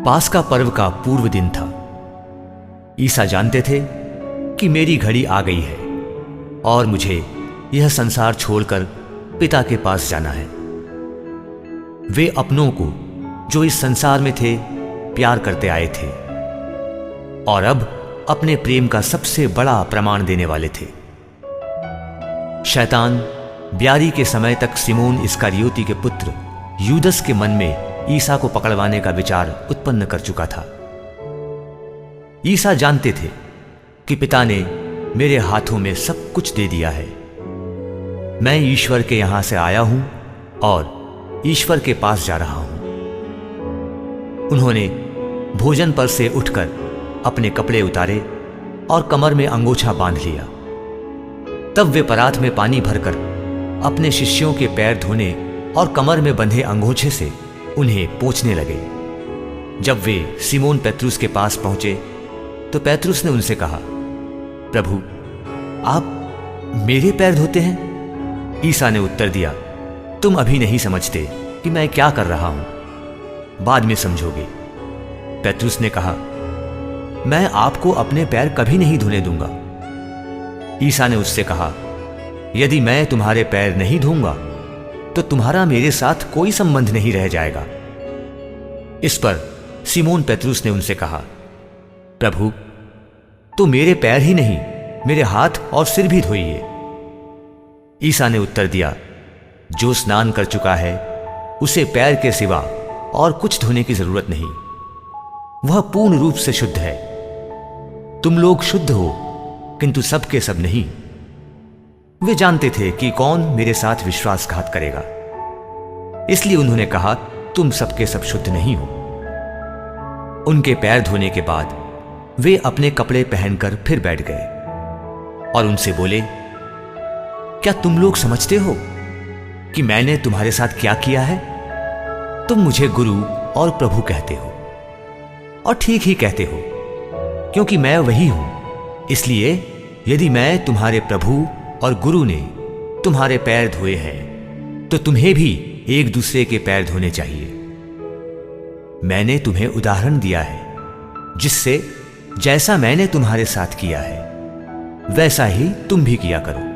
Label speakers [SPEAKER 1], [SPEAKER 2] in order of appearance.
[SPEAKER 1] पास्का पर्व का पूर्व दिन था। ईसा जानते थे कि मेरी घड़ी आ गई है और मुझे यह संसार छोड़कर पिता के पास जाना है। वे अपनों को जो इस संसार में थे प्यार करते आए थे और अब अपने प्रेम का सबसे बड़ा प्रमाण देने वाले थे। शैतान ब्यारी के समय तक सिमोन इस्करियोती के पुत्र यूदस के मन में ईसा को पकड़वाने का विचार उत्पन्न कर चुका था। ईसा जानते थे कि पिता ने मेरे हाथों में सब कुछ दे दिया है। मैं ईश्वर के यहां से आया हूं और ईश्वर के पास जा रहा हूं। उन्होंने भोजन पर से उठकर अपने कपड़े उतारे और कमर में अंगोछा बांध लिया। तब वे परात में पानी भरकर अपने शिष्यों के पैर धोने और कमर में बंधे अंगोछे से उन्हें पोंछने लगे। जब वे सिमोन पेत्रुस के पास पहुंचे तो पेत्रुस ने उनसे कहा, प्रभु, आप मेरे पैर धोते हैं? ईसा ने उत्तर दिया, तुम अभी नहीं समझते कि मैं क्या कर रहा हूं, बाद में समझोगे। पेत्रुस ने कहा, मैं आपको अपने पैर कभी नहीं धोने दूंगा। ईसा ने उससे कहा, यदि मैं तुम्हारे पैर नहीं धोऊंगा तो तुम्हारा मेरे साथ कोई संबंध नहीं रह जाएगा। इस पर सिमोन पेत्रुस ने उनसे कहा, प्रभु, तो मेरे पैर ही नहीं मेरे हाथ और सिर भी धोइए। ईसा ने उत्तर दिया, जो स्नान कर चुका है उसे पैर के सिवा और कुछ धोने की जरूरत नहीं, वह पूर्ण रूप से शुद्ध है। तुम लोग शुद्ध हो किंतु सब के सब नहीं। वे जानते थे कि कौन मेरे साथ विश्वासघात करेगा, इसलिए उन्होंने कहा, तुम सबके सब शुद्ध नहीं हो। उनके पैर धोने के बाद वे अपने कपड़े पहनकर फिर बैठ गए और उनसे बोले, क्या तुम लोग समझते हो कि मैंने तुम्हारे साथ क्या किया है? तुम मुझे गुरु और प्रभु कहते हो और ठीक ही कहते हो, क्योंकि मैं वही हूं। इसलिए यदि मैं तुम्हारे प्रभु और गुरु ने तुम्हारे पैर धोए हैं तो तुम्हें भी एक दूसरे के पैर धोने चाहिए। मैंने तुम्हें उदाहरण दिया है, जिससे जैसा मैंने तुम्हारे साथ किया है वैसा ही तुम भी किया करो।